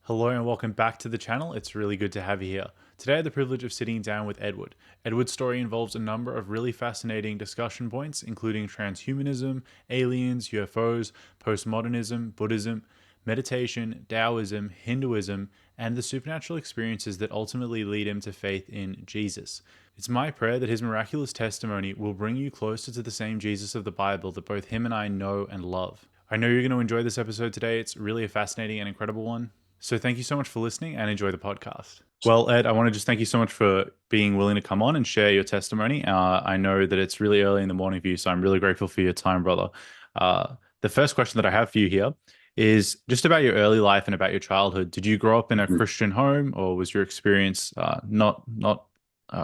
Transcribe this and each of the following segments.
Hello and welcome back to the channel. It's really good to have you here. Today I had the privilege of sitting down with Edward. Edward's story involves a number of really fascinating discussion points, including transhumanism, aliens, UFOs, postmodernism, Buddhism, meditation, Taoism, Hinduism, and the supernatural experiences that ultimately lead him to faith in Jesus. It's my prayer that his miraculous testimony will bring you closer to the same Jesus of the Bible that both him and I know and love. I know you're going to enjoy this episode today. It's really a fascinating and incredible one. So thank you so much for listening and enjoy the podcast. Well, Ed, I want to just thank you so much for being willing to come on and share your testimony. I know that it's really early in the morning for you, so I'm really grateful for your time, brother. The first question that I have for you here is just about your early life and about your childhood. Did you grow up in a Mhm. Christian home, or was your experience not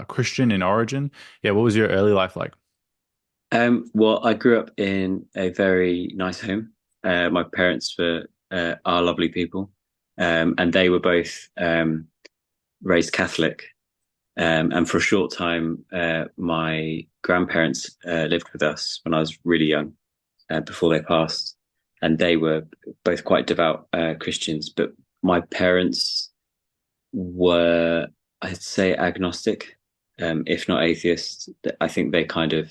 Christian in origin? Yeah, what was your early life like? Well, I grew up in a very nice home. My parents are lovely people, and they were both raised Catholic. And for a short time, my grandparents lived with us when I was really young, before they passed, and they were both quite devout Christians. But my parents were, I'd say, agnostic, if not atheist. I think they kind of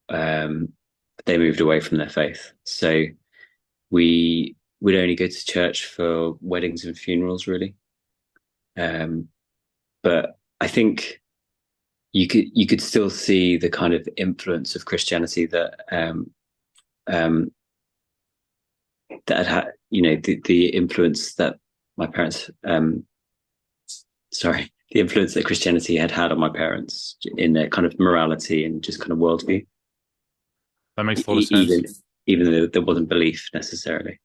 um, they moved away from their faith. So we would only go to church for weddings and funerals, really. Um, but I think you could still see the kind of influence of Christianity um, that had the influence that my parents the influence that Christianity had on my parents in their kind of morality and just kind of worldview, That makes a lot of sense. even though there wasn't belief necessarily.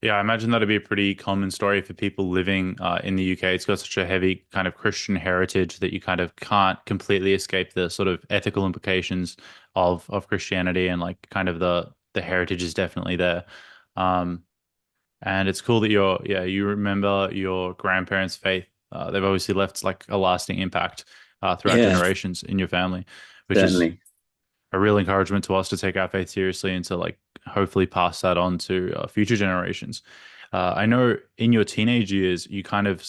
Yeah, I imagine that'd be a pretty common story for people living in the UK. It's got such a heavy kind of Christian heritage that you kind of can't completely escape the sort of ethical implications of Christianity, and like kind of the heritage is definitely there. Um, and it's cool that you remember your grandparents' faith. They've obviously left like a lasting impact throughout Yeah, generations in your family, which is certainly. a real encouragement to us to take our faith seriously and to like hopefully pass that on to future generations. I know in your teenage years, you kind of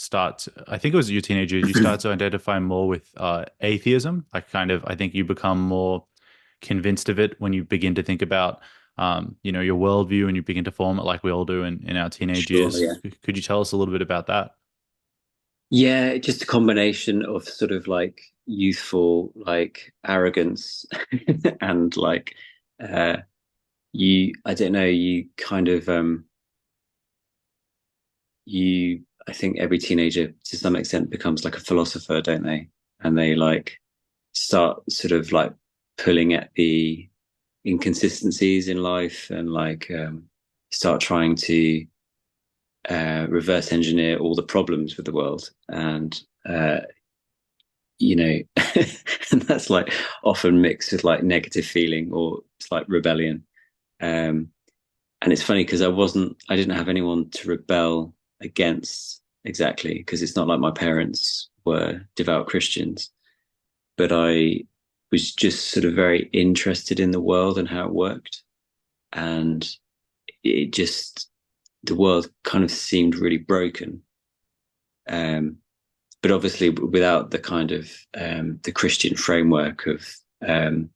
I think it was your teenage years, you start to identify more with atheism. Like, kind of, I think you become more convinced of it when you begin to think about, your worldview, and you begin to form it like we all do in our teenage Sure, years. yeah. Could you tell us a little bit about that? Yeah, just a combination of sort of like youthful like arrogance and like uh I don't know, you kind of you I think every teenager to some extent becomes like a philosopher, don't they? And they like start sort of like pulling at the inconsistencies in life and like start trying to reverse engineer all the problems with the world. And you know, and that's like often mixed with like negative feeling or it's like rebellion. Um, and it's funny because I didn't have anyone to rebel against exactly because it's not like my parents were devout Christians, but I was just sort of very interested in the world and how it worked. And it just, the world kind of seemed really broken. Um, but obviously without the kind of the Christian framework of um,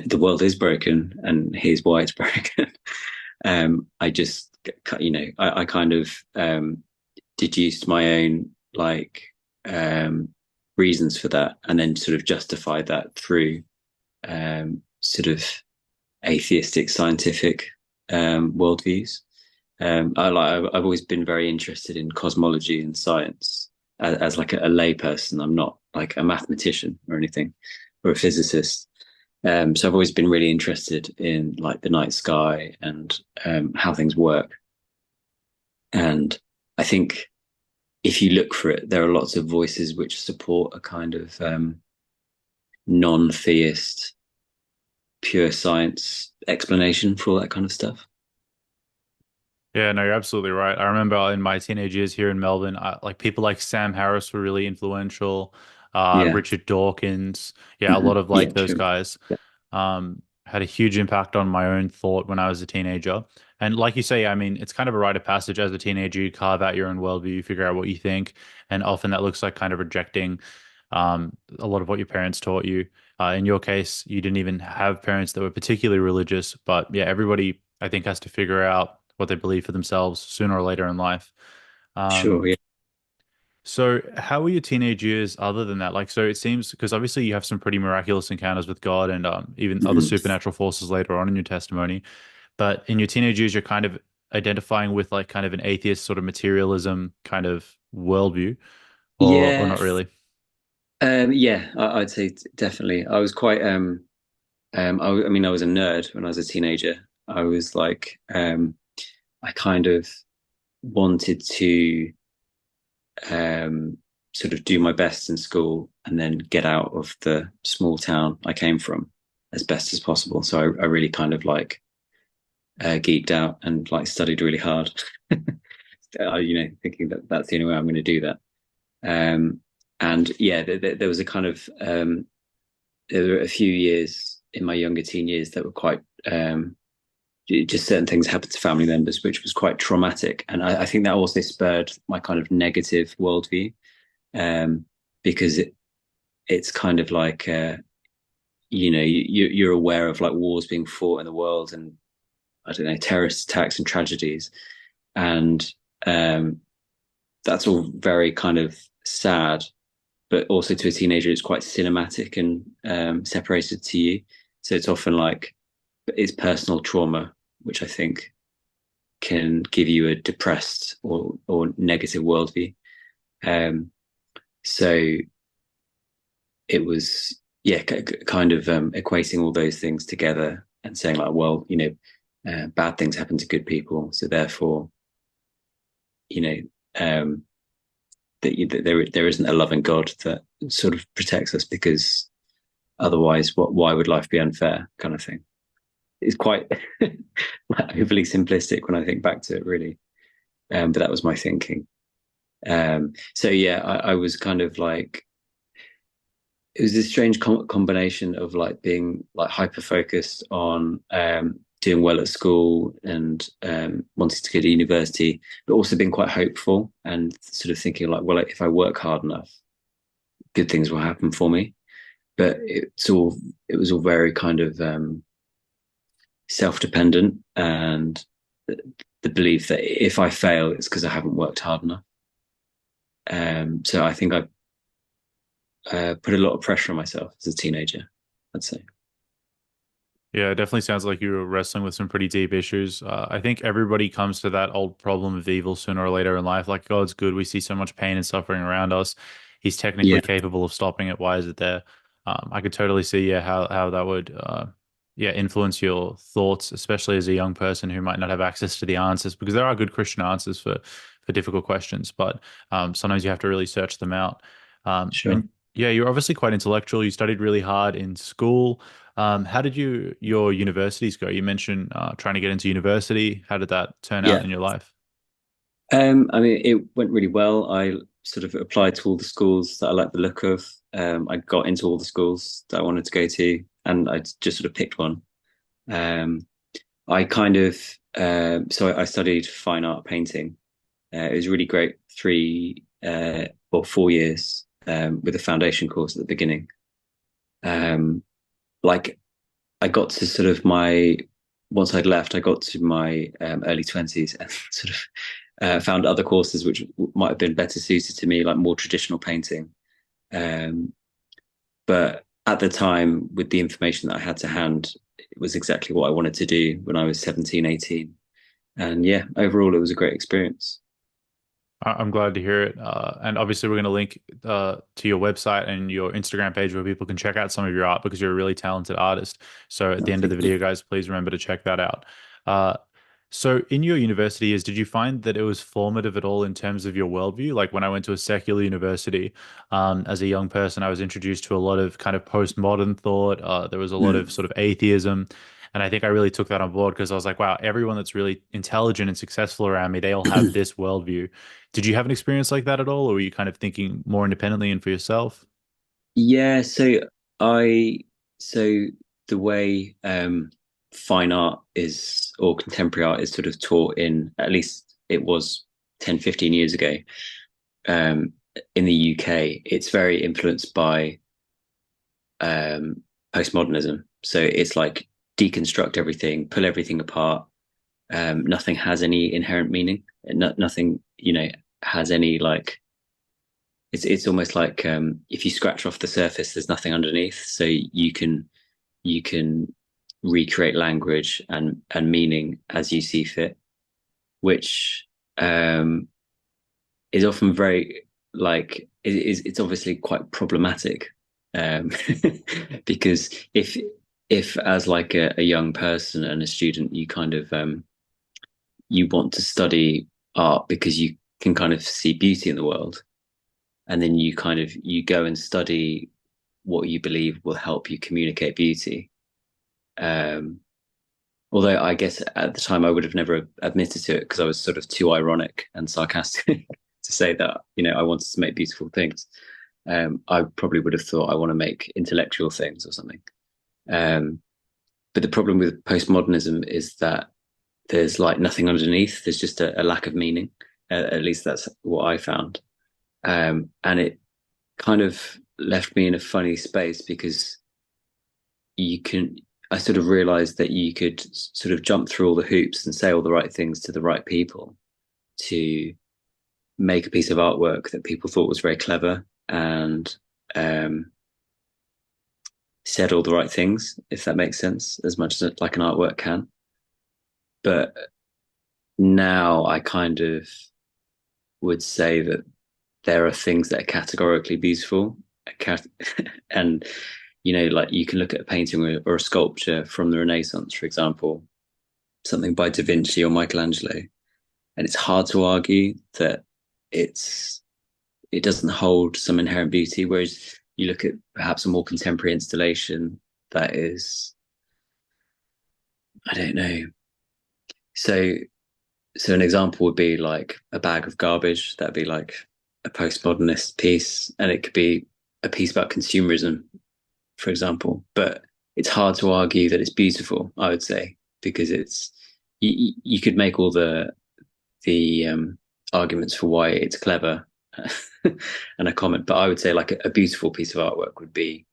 the world is broken and here's why it's broken. I just, I kind of deduced my own like um, reasons for that, and then sort of justified that through sort of atheistic scientific worldviews. I've always been very interested in cosmology and science as like a lay person. I'm not like a mathematician or anything or a physicist. So I've always been really interested in like the night sky and how things work. And I think if you look for it, there are lots of voices which support a kind of non-theist, pure science explanation for all that kind of stuff. Yeah, no, you're absolutely right. I remember in my teenage years here in Melbourne, like people like Sam Harris were really influential. Yeah. Richard Dawkins, yeah, a Hmm. lot of Yeah, like those true. guys. Yeah. had a huge impact on my own thought when I was a teenager. And like you say, I mean, it's kind of a rite of passage as a teenager. You carve out your own worldview, you figure out what you think, and often that looks like kind of rejecting a lot of what your parents taught you. In your case, you didn't even have parents that were particularly religious, but yeah, everybody I think has to figure out what they believe for themselves sooner or later in life. Um, Sure, yeah. so, how were your teenage years other than that? Like, so it seems because obviously you have some pretty miraculous encounters with God and even other Mhm. supernatural forces later on in your testimony. But in your teenage years, you're kind of identifying with like kind of an atheist sort of materialism kind of worldview, or Yeah, not really. yeah, I'd say definitely. I was quite I mean, I was a nerd when I was a teenager. I was like, I kind of wanted to sort of do my best in school and then get out of the small town I came from as best as possible. So I really kind of like geeked out and like studied really hard. Thinking that that's the only way I'm going to do that. Um, and yeah, there was a kind of there were a few years in my younger teen years that were quite just certain things happened to family members, which was quite traumatic. And I think that also spurred my kind of negative worldview, um, because it's kind of like you're aware of like wars being fought in the world and I don't know terrorist attacks and tragedies, and um, that's all very kind of sad. But also to a teenager, it's quite cinematic and separated to you. So it's often like it's personal trauma, which I think can give you a depressed or negative worldview. Um, so it was, yeah, kind of equating all those things together and saying like, well, bad things happen to good people, so therefore, you know, um, that there isn't a loving God that sort of protects us because otherwise, why would life be unfair? Kind of thing. It's quite overly simplistic when I think back to it, really. But that was my thinking. So yeah, I was kind of like it was this strange combination of like being like hyper focused on doing well at school and wanting to go to university, but also being quite hopeful and sort of thinking like, well, if I work hard enough, good things will happen for me. But it was all very kind of self dependent and the belief that if I fail, it's because I haven't worked hard enough. So I think I put a lot of pressure on myself as a teenager, I'd say. Yeah, it definitely sounds like you were wrestling with some pretty deep issues. I think everybody comes to that old problem of evil sooner or later in life. Like, God's good. We see so much pain and suffering around us. He's technically Yeah, capable of stopping it. Why is it there? I could totally see, yeah, how that would, yeah, influence your thoughts, especially as a young person who might not have access to the answers, because there are good Christian answers for difficult questions, but sometimes you have to really search them out. sure. And yeah, you're obviously quite intellectual. You studied really hard in school. How did your universities go? You mentioned trying to get into university. How did that turn out Yeah. in your life? I mean, it went really well. I sort of applied to all the schools that I liked the look of. I got into all the schools that I wanted to go to, and I just sort of picked one. Um, I kind of so I studied fine art painting. It was really great 3 or 4 years with a foundation course at the beginning. Um, like I got to sort of my once I'd left, I got to my early 20s and sort of found other courses which might have been better suited to me, like more traditional painting. Um, but at the time, with the information that I had to hand, it was exactly what I wanted to do when I was 17, 18. And yeah, overall, it was a great experience. I'm glad to hear it. And obviously, we're going to link to your website and your Instagram page where people can check out some of your art because you're a really talented artist. So at the No, end of the thank you. video, guys, please remember to check that out. Uh, so in your university years, did you find that it was formative at all in terms of your worldview? Like when I went to a secular university, as a young person, I was introduced to a lot of kind of postmodern thought. There was a lot of Mm. sort of atheism. And I think I really took that on board because I was like, wow, everyone that's really intelligent and successful around me, they all have this worldview. Did you have an experience like that at all, or were you kind of thinking more independently and for yourself? Yeah, I so the way fine art is, or contemporary art is sort of taught in, at least it was 10, 15 years ago, um, in the UK, it's very influenced by postmodernism. So it's like deconstruct everything, pull everything apart. Nothing has any inherent meaning. Nothing, has any like. It's almost like if you scratch off the surface, there's nothing underneath. So you can recreate language and meaning as you see fit, which is often very like it's obviously quite problematic, um, because if as like a young person and a student you kind of you want to study art because you can kind of see beauty in the world, and then you go and study what you believe will help you communicate beauty. um Although I guess at the time I would have never admitted to it because I was sort of too ironic and sarcastic to say that, I wanted to make beautiful things. I probably would have thought I want to make intellectual things or something. Um, but the problem with postmodernism is that there's like nothing underneath. There's just a lack of meaning. At least that's what I found. And it kind of left me in a funny space because you can I sort of realized that you could sort of jump through all the hoops and say all the right things to the right people to make a piece of artwork that people thought was very clever and said all the right things, if that makes sense, as much as like an artwork can. But now I kind of would say that there are things that are categorically beautiful and like you can look at a painting or a sculpture from the Renaissance, for example, something by Da Vinci or Michelangelo, and it's hard to argue that it doesn't hold some inherent beauty. Whereas you look at perhaps a more contemporary installation that is, I don't know. So an example would be like a bag of garbage. That'd be like a postmodernist piece, and it could be a piece about consumerism, for example. But it's hard to argue that it's beautiful, I would say, because you could make all the arguments for why it's clever and a comment. But I would say like a beautiful piece of artwork would be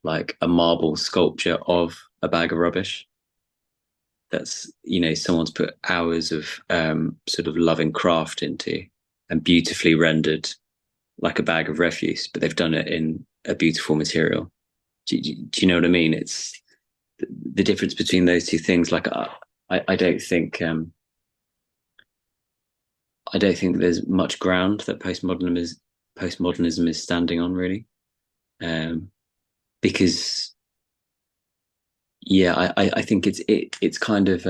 like a marble sculpture of a bag of rubbish. That's someone's put hours of sort of loving craft into and beautifully rendered like a bag of refuse, but they've done it in a beautiful material. Do you know what I mean? It's the difference between those two things. Like I don't think there's much ground that postmodernism is standing on, really, because yeah, I think it's kind of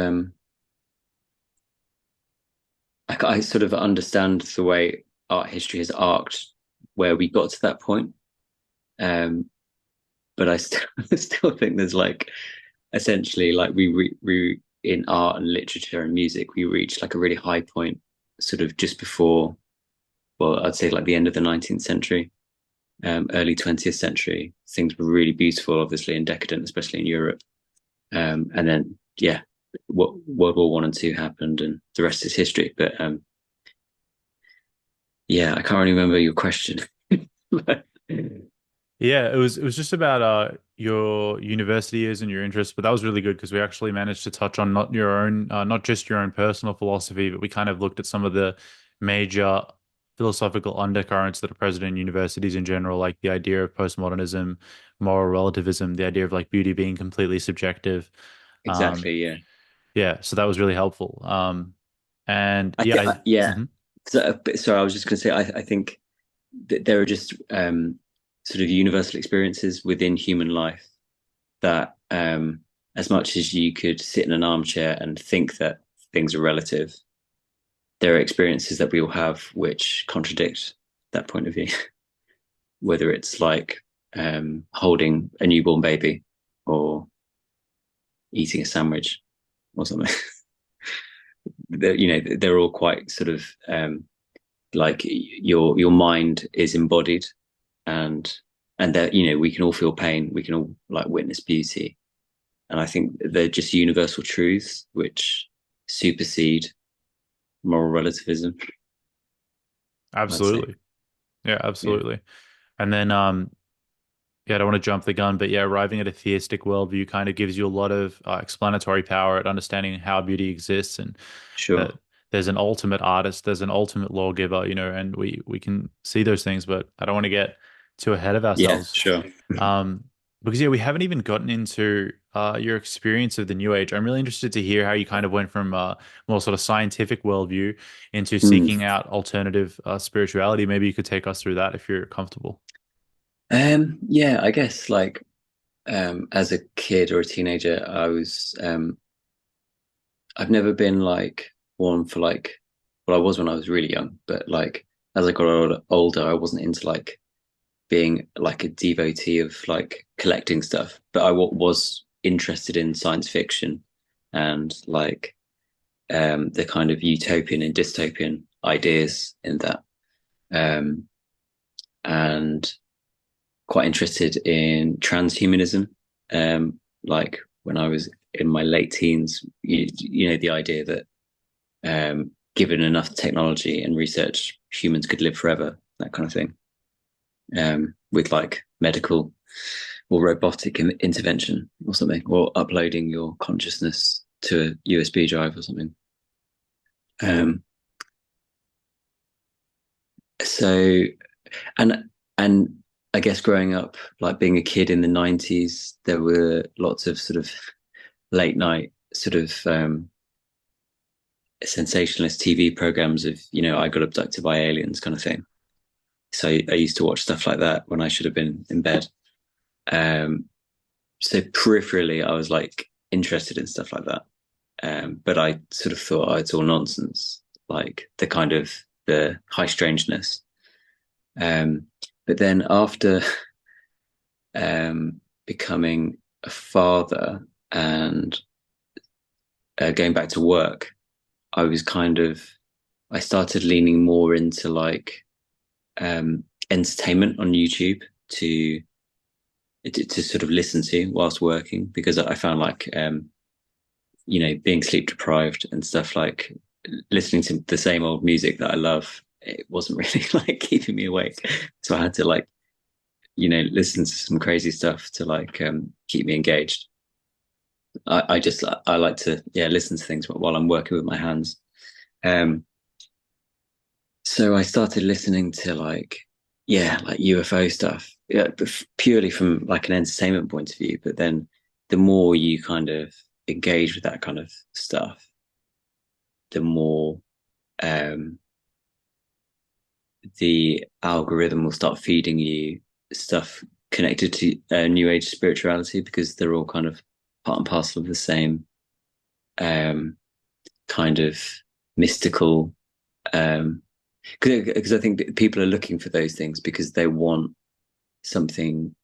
I sort of understand the way art history has arced where we got to that point, but I still think there's like essentially like we in art and literature and music we reached like a really high point sort of just before, well, I'd say like the end of the 19th century, early 20th century. Things were really beautiful, obviously, and decadent, especially in Europe. And then, yeah, World War One and Two happened, and the rest is history. But yeah, I can't really remember your question. Yeah, it was just about your university years and your interests, but that was really good because we actually managed to touch on not just your own personal philosophy, but we kind of looked at some of the major philosophical undercurrents that are present in universities in general, like the idea of postmodernism, moral relativism, the idea of like beauty being completely subjective. Um, Exactly. Yeah. yeah, so that was really helpful. And I yeah, think. Yeah. mhm. So I was just going to say, I think that there are just sort of universal experiences within human life that, as much as you could sit in an armchair and think that things are relative, there are experiences that we all have which contradict that point of view. Whether it's like holding a newborn baby or eating a sandwich or something. They're all quite sort of like your mind is embodied, and that we can all feel pain, we can all like witness beauty, And I think they're just universal truths which supersede moral relativism, I'd say. Absolutely. Yeah, Yeah, absolutely. And then yeah, I don't want to jump the gun, but yeah, arriving at a theistic worldview kind of gives you a lot of explanatory power at understanding how beauty exists, and that sure. there's an ultimate artist, there's an ultimate lawgiver, and we can see those things, but I don't want to get too ahead of Yeah, ourselves. sure. Um, because yeah, we haven't even gotten into your experience of the New Age. I'm really interested to hear how you kind of went from more sort of scientific worldview into Mm. seeking out alternative spirituality. Maybe you could take us through that if you're comfortable. Yeah, I guess like as a kid or a teenager, I've never been like one for like, well, I was when I was really young, but like as I got older, I wasn't into like being like a devotee of like collecting stuff, but was interested in science fiction and like the kind of utopian and dystopian ideas in that, um, and quite interested in transhumanism. Like when I was in my late teens, you know, the idea that given enough technology and research, humans could live forever, that kind of thing, with like medical or robotic intervention or something, or uploading your consciousness to a USB drive or something. Um, so and and I guess growing up, like being a kid in the 90s, there were lots of sort of late night sort of sensationalist TV programs of, you know, I got abducted by aliens kind of thing. So I used to watch stuff like that when I should have been in bed. Um, so peripherally, I was like interested in stuff like that. But I sort of thought, oh, it's all nonsense, like the kind of the high strangeness. Um, but then after becoming a father and going back to work, I was kind of I started leaning more into like entertainment on YouTube to to sort of listen to whilst working because I found like you know, being sleep deprived and stuff, like listening to the same old music that I love, it wasn't really like keeping me awake. So I had to like, you know, listen to some crazy stuff to like keep me engaged. I just I like to listen to things while I'm working with my hands. Um, so I started listening to like UFO stuff, yeah, purely from like an entertainment point of view. But then the more you kind of engage with that kind of stuff, the more um, the algorithm will start feeding you stuff connected to New Age spirituality because they're all kind of part and parcel of the same kind of mystical. Because I think people are looking for those things because they want something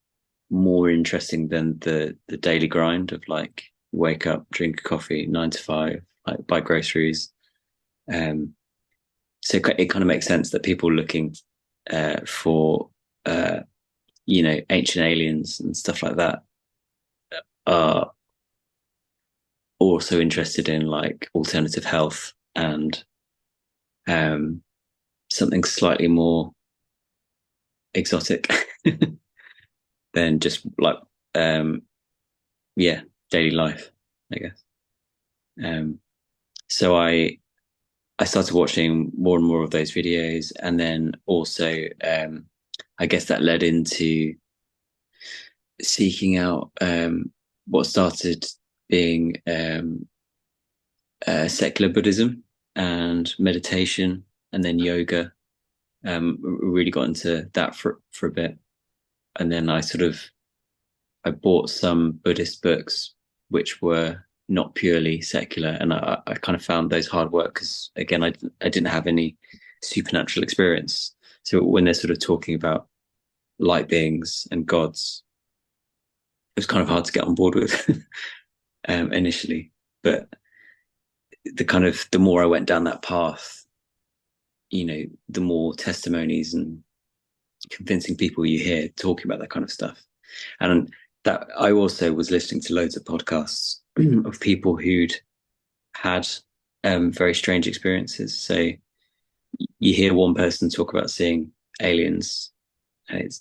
more interesting than the daily grind of like wake up, drink a coffee, 9 to 5, like buy groceries. So it kind of makes sense that people looking for you know, ancient aliens and stuff like that are also interested in like alternative health and um, something slightly more exotic than just like um, yeah, daily life, I guess. Um, so I started watching more and more of those videos, and then also I guess that led into seeking out what started being secular Buddhism and meditation, and then yoga. Really got into that for a bit, and then I bought some Buddhist books which were not purely secular, and I kind of found those hard work because again I didn't have any supernatural experience. So when they're sort of talking about light beings and gods, it was kind of hard to get on board with initially. But the more I went down that path, you know, the more testimonies and convincing people you hear talking about that kind of stuff. And that I also was listening to loads of podcasts of people who'd had very strange experiences. So you hear one person talk about seeing aliens, and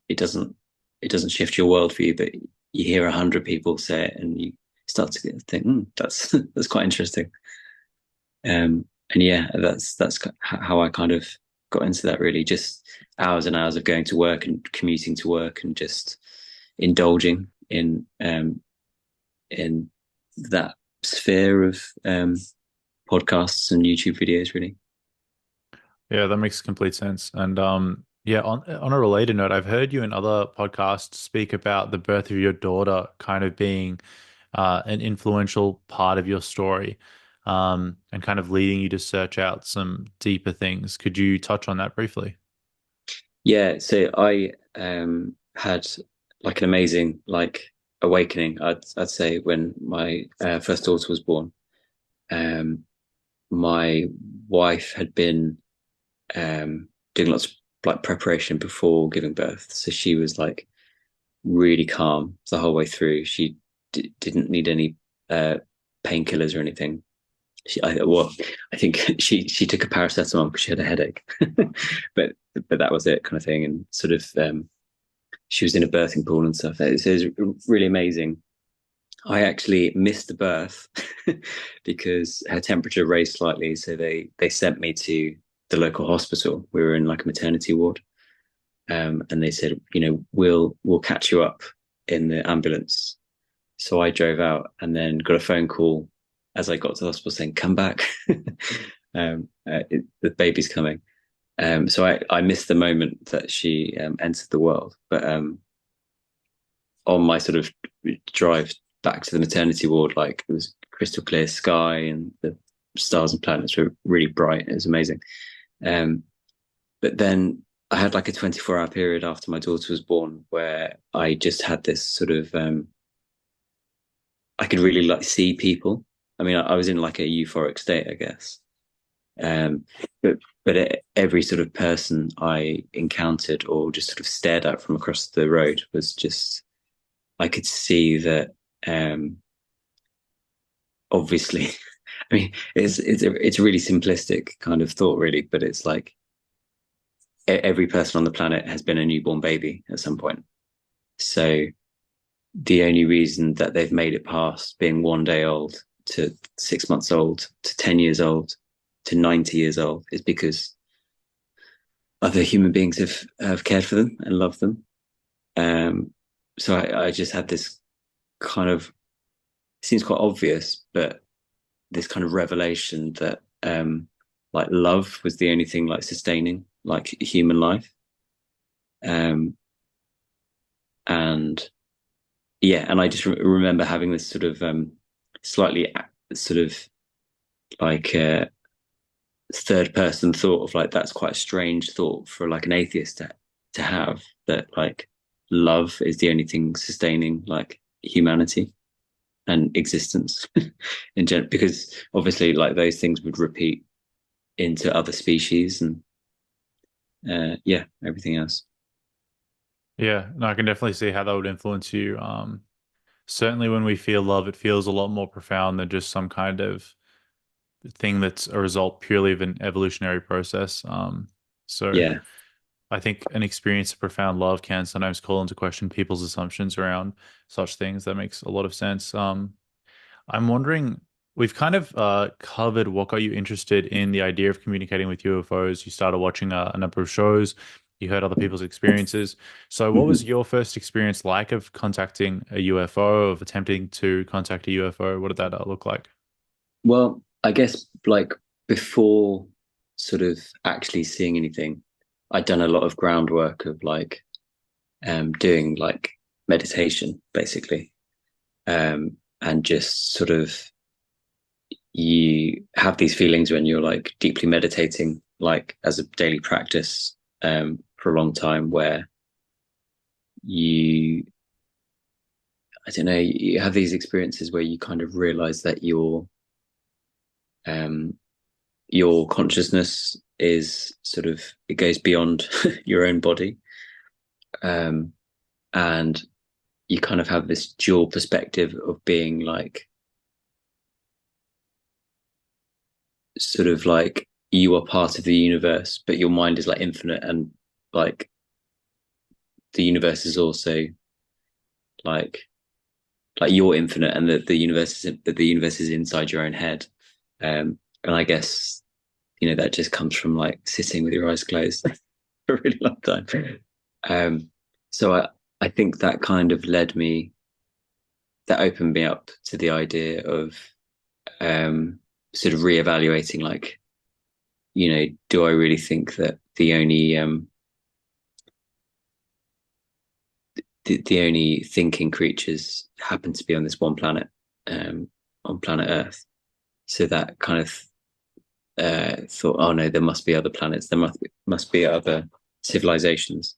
it doesn't it doesn't shift your worldview, but you hear 100 people say it, and you start to think, that's that's quite interesting. And yeah, that's how I kind of got into that. Really, just hours and hours of going to work and commuting to work, and just indulging in that sphere of podcasts and YouTube videos. Really, Yeah, that makes complete sense. And yeah, on a related note, I've heard you in other podcasts speak about the birth of your daughter kind of being an influential part of your story, and kind of leading you to search out some deeper things. Could you touch on that briefly? yeah. So I had like an amazing awakening. I'd say when my first daughter was born. My wife had been doing lots of like preparation before giving birth, so she was like really calm the whole way through. She didn't need any uh, painkillers or anything. I think she took a paracetamol because she had a headache, but that was it, kind of thing. And sort of she was in a birthing pool and stuff. It was really amazing. I actually missed the birth because her temperature raised slightly, so they sent me to the local hospital. We were in like a maternity ward, and they said, we'll catch you up in the ambulance. So I drove out and then got a phone call as I got to the hospital saying, "Come back, the baby's coming." So I missed the moment that she entered the world, but on my sort of drive back to the maternity ward, like it was crystal clear sky and the stars and planets were really bright. It was amazing. Um, but then I had like a 24-hour period after my daughter was born where I just had this sort of I could really like see people. I mean, I was in like a euphoric state, I guess. Um, every sort of person I encountered or just sort of stared at from across the road was just I could see that obviously I mean it's a really simplistic kind of thought really, but it's like every person on the planet has been a newborn baby at some point. So the only reason that they've made it past being 1 day old to 6 months old to 10 years old to 90 years old is because other human beings have cared for them and loved them. So I just had this kind of, it seems quite obvious, but this kind of revelation that like love was the only thing like sustaining like human life. And yeah, and I just remember having this sort of slightly sort of like third person thought of like that's quite a strange thought for like an atheist to have, that like love is the only thing sustaining like humanity and existence in general, because obviously like those things would repeat into other species and yeah, everything else. Yeah, no, I can definitely see how that would influence you. Certainly when we feel love, it feels a lot more profound than just some kind of thing that's a result purely of an evolutionary process. So Yeah, I think an experience of profound love can sometimes call into question people's assumptions around such things. That makes a lot of sense. I'm wondering, we've kind of covered what got you interested in the idea of communicating with UFOs. You started watching a number of shows, you heard other people's experiences. So, what was mm-hmm. your first experience like of contacting a UFO, of attempting to contact a UFO? What did that look like? Well, I guess like before sort of actually seeing anything, I'd done a lot of groundwork of like doing like meditation basically, and just sort of you have these feelings when you're like deeply meditating like as a daily practice for a long time, where you I don't know, you have these experiences where you kind of realize that um your consciousness is sort of it goes beyond your own body, um and you kind of have this dual perspective of being like sort of like you are part of the universe, but your mind is like infinite, and like the universe is also like you're infinite, and the universe is inside your own head. And I guess that just comes from like sitting with your eyes closed for a really long time. So I think that kind of that opened me up to the idea of sort of reevaluating, like, do I really think that the only thinking creatures happen to be on this one planet, on planet Earth? So that kind of thought, oh no, there must be other planets. There must be other civilizations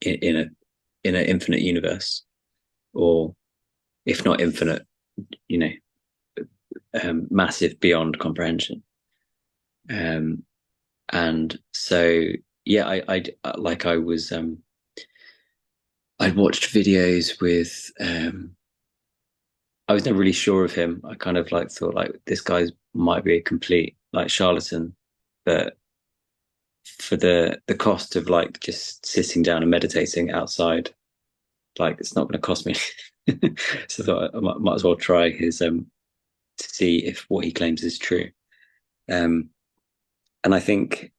in an infinite universe, or if not infinite, massive beyond comprehension. And so, yeah, I was, I'd watched videos with, I was never really sure of him. I kind of like thought like this guy might be a complete like charlatan, but for the cost of like just sitting down and meditating outside, like it's not going to cost me. So I thought I might as well try his to see if what he claims is true. And I think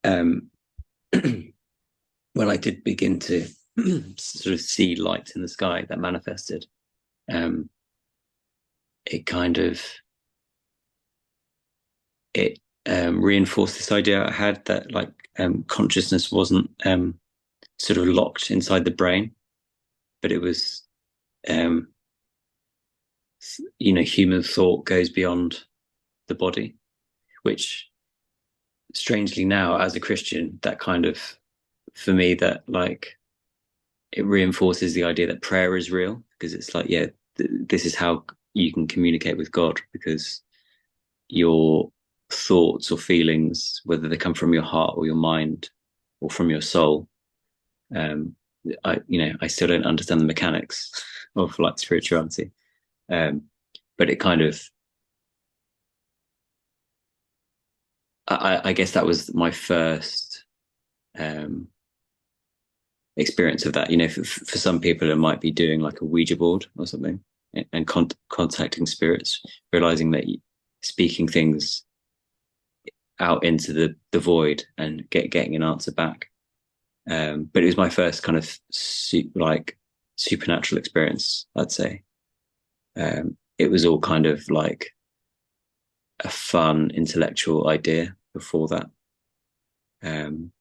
when I did begin to sort of see light in the sky that manifested, it kind of reinforced this idea I had that like consciousness wasn't sort of locked inside the brain, but it was human thought goes beyond the body, which strangely now as a Christian, that kind of, for me, that like it reinforces the idea that prayer is real, because it's like, yeah, this is how you can communicate with God, because your thoughts or feelings, whether they come from your heart or your mind or from your soul, I still don't understand the mechanics of like spirituality, but it kind of, I guess that was my first experience of that. For some people it might be doing like a Ouija board or something, and contacting spirits, realizing that speaking things out into the void and getting an answer back. But it was my first kind of supernatural experience, I'd say. It was all kind of like a fun intellectual idea before that. And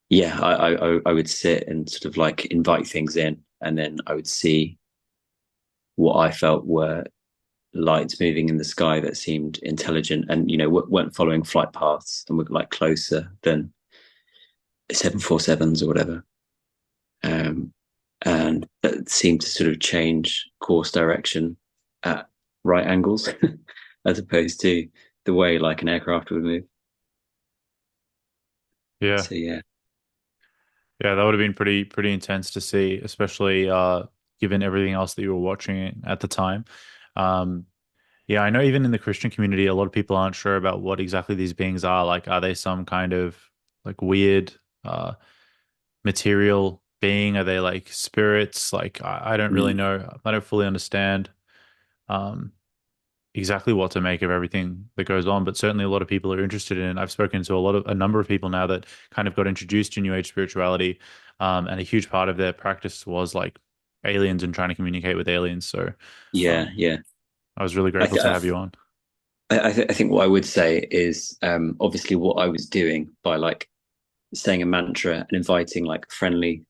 yeah, I would sit and sort of like invite things in, and then I would see what I felt were lights moving in the sky that seemed intelligent, and weren't following flight paths, and were like closer than 747s or whatever, and that seemed to sort of change course direction at right angles as opposed to the way like an aircraft would move. Yeah. So yeah. Yeah, that would have been pretty intense to see, especially given everything else that you were watching at the time. Um, yeah, I know even in the Christian community, a lot of people aren't sure about what exactly these beings are. Like, are they some kind of like weird uh, material being? Are they like spirits? Like, I don't really Mm. know. I don't fully understand um, exactly what to make of everything that goes on, but certainly a lot of people are interested in it. I've spoken to a number of people now that kind of got introduced to New Age spirituality, and a huge part of their practice was like aliens and trying to communicate with aliens. So, Yeah, um, yeah. I was really I, grateful to th- have you on. I think what I would say is obviously what I was doing by like saying a mantra and inviting like friendly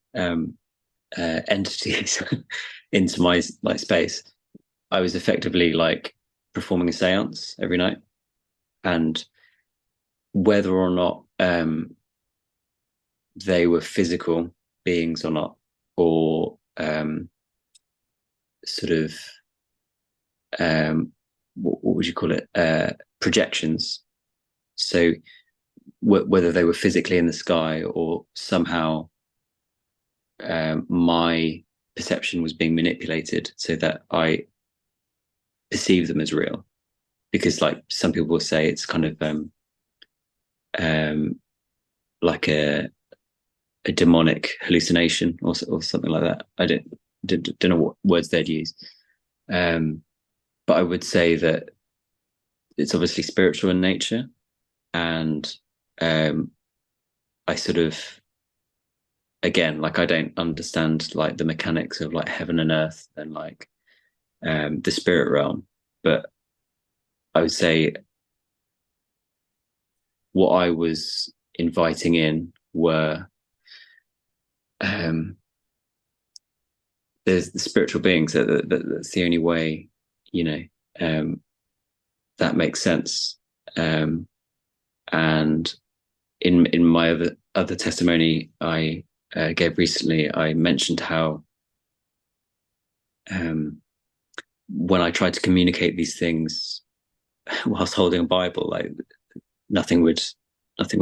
entities into my like space. I was effectively like performing a séance every night, and whether or not they were physical beings or not, or sort of what would you call it? Projections. So whether they were physically in the sky or somehow my perception was being manipulated so that I perceive them as real. Because like some people will say it's kind of um, like a demonic hallucination or something like that. I don't know what words they'd use. But I would say that it's obviously spiritual in nature, and I sort of, again, like I don't understand like the mechanics of like heaven and earth and like the spirit realm, but I would say what I was inviting in were there's the spiritual beings that's the only way, you know, that makes sense. And in my other testimony I gave recently, I mentioned how when I tried to communicate these things whilst holding a Bible, like nothing would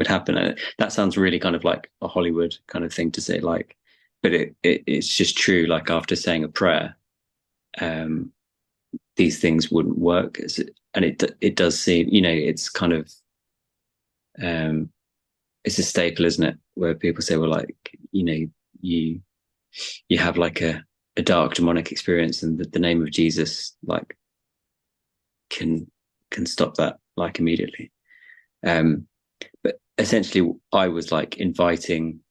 happen. And that sounds really kind of like a Hollywood kind of thing to say, like, but it's just true. Like after saying a prayer, these things wouldn't work, and it does seem, you know, it's kind of it's a staple, isn't it, where people say, well, like, you know, you have like a dark demonic experience, and the name of Jesus like can stop that like immediately. But essentially I was like inviting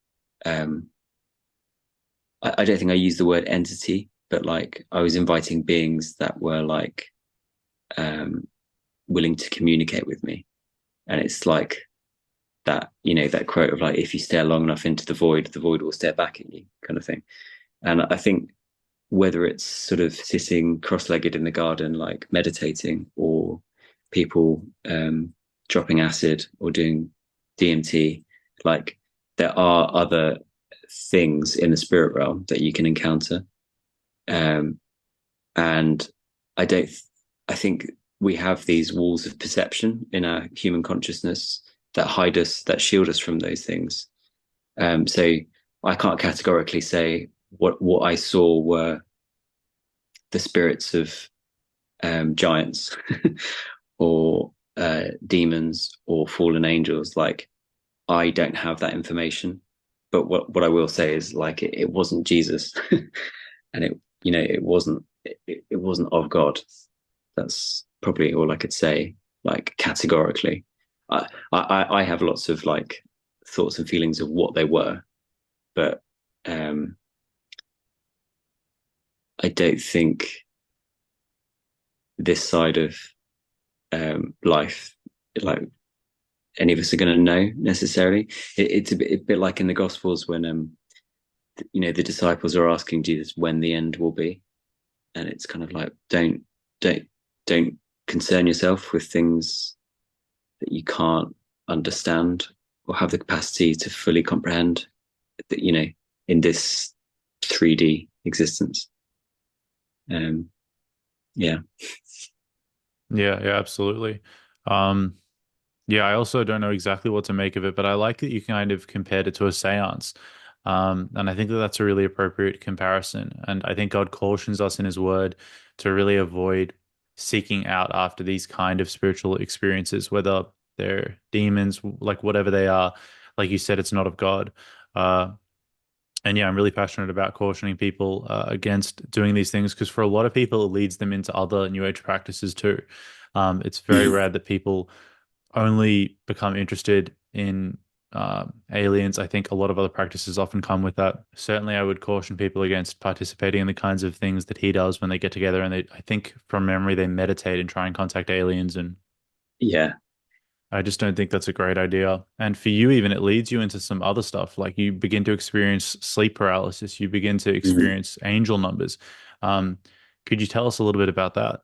I don't think I used the word entity, but like I was inviting beings that were like willing to communicate with me. And it's like that, you know, that quote of like, if you stare long enough into the void will stare back at you, kind of thing. And I think whether it's sort of sitting cross-legged in the garden, like meditating, or people dropping acid or doing DMT, like there are other things in the spirit realm that you can encounter. And I don't, I think we have these walls of perception in our human consciousness that hide us, that shield us from those things. So I can't categorically say what I saw were the spirits of giants or demons or fallen angels. Like I don't have that information, but what I will say is like it wasn't Jesus, and it, you know, it wasn't of God. That's probably all I could say, like categorically. I have lots of like thoughts and feelings of what they were, but I don't think this side of life, like any of us are going to know necessarily. It's a bit like in the Gospels when you know, the disciples are asking Jesus when the end will be, and it's kind of like don't concern yourself with things that you can't understand or have the capacity to fully comprehend, that, you know, in this 3D existence. Yeah. Yeah, yeah, absolutely. Um, yeah, I also don't know exactly what to make of it, but I like that you kind of compared it to a seance. And I think that that's a really appropriate comparison. And I think God cautions us in his word to really avoid seeking out after these kind of spiritual experiences, whether they're demons, like whatever they are. Like you said, it's not of God. Uh, and yeah, I'm really passionate about cautioning people against doing these things because for a lot of people, it leads them into other New Age practices too. It's very rare that people only become interested in aliens. I think a lot of other practices often come with that. Certainly, I would caution people against participating in the kinds of things that he does when they get together. And I think from memory, they meditate and try and contact aliens. And Yeah. I just don't think that's a great idea. And for you, even, it leads you into some other stuff. Like you begin to experience sleep paralysis, you begin to Mm. experience angel numbers. Um, could you tell us a little bit about that?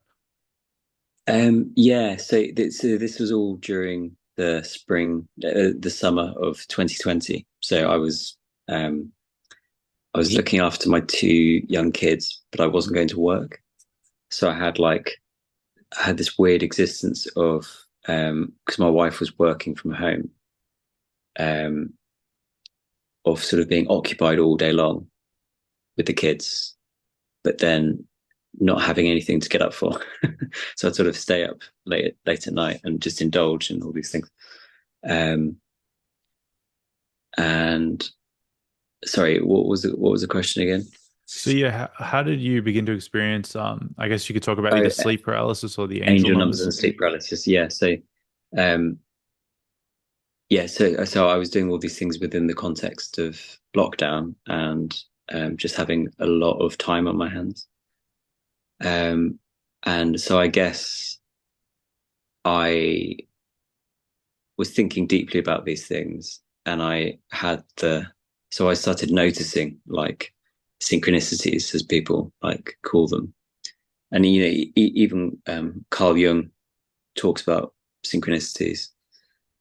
Yeah. So this was all during the the summer of 2020. So I was looking after my two young kids, but I wasn't going to work. So I had this weird existence of because my wife was working from home, um, of sort of being occupied all day long. with the kids, but then not having anything to get up for. So I'd sort of stay up late at night and just indulge in all these things. And sorry, what was the question again? So yeah, how did you begin to experience? I guess you could talk about Oh, either sleep paralysis or the angel angel numbers numbers. and sleep paralysis. Yeah. So, um, yeah. So I was doing all these things within the context of lockdown and just having a lot of time on my hands. Um, and so I guess I was thinking deeply about these things, and so I started noticing like synchronicities, as people like call them. And even Carl Jung talks about synchronicities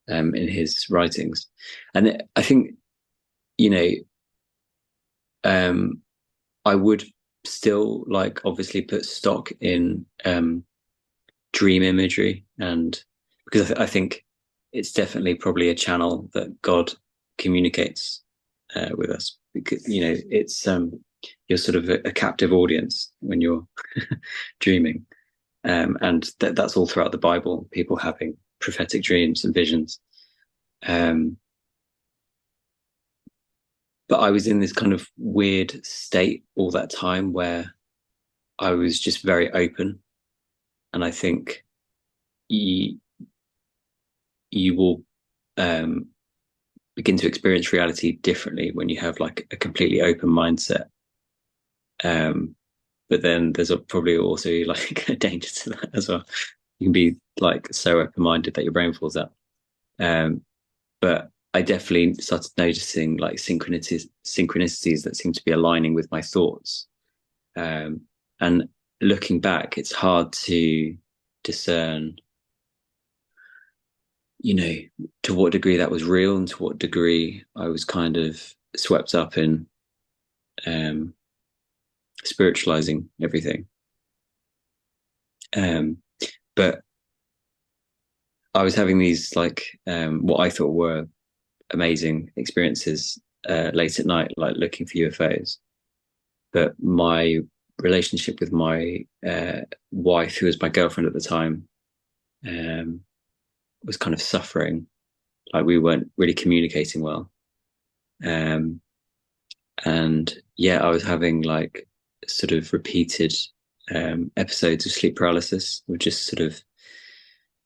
in his writings, and I think you know um, I would still like obviously put stock in dream imagery, and because I think it's definitely probably a channel that God communicates with us, because it's you're sort of a captive audience when you're dreaming, and that's all throughout the Bible, people having prophetic dreams and visions. um, but I was in this kind of weird state all that time where I was just very open, and I think you you will um, begin to experience reality differently when you have like a completely open mindset. But then there's probably also like a danger to that as well. You can be like so open-minded that your brain falls out. But I definitely started noticing like synchronicities that seem to be aligning with my thoughts. And looking back, it's hard to discern, to what degree that was real and to what degree I was kind of swept up in spiritualizing everything. But I was having these like what I thought were amazing experiences late at night, like looking for UFOs. But my relationship with my wife, who was my girlfriend at the time, was kind of suffering. Like we weren't really communicating well. Um, and yeah, I was having like sort of repeated episodes of sleep paralysis, which just sort of,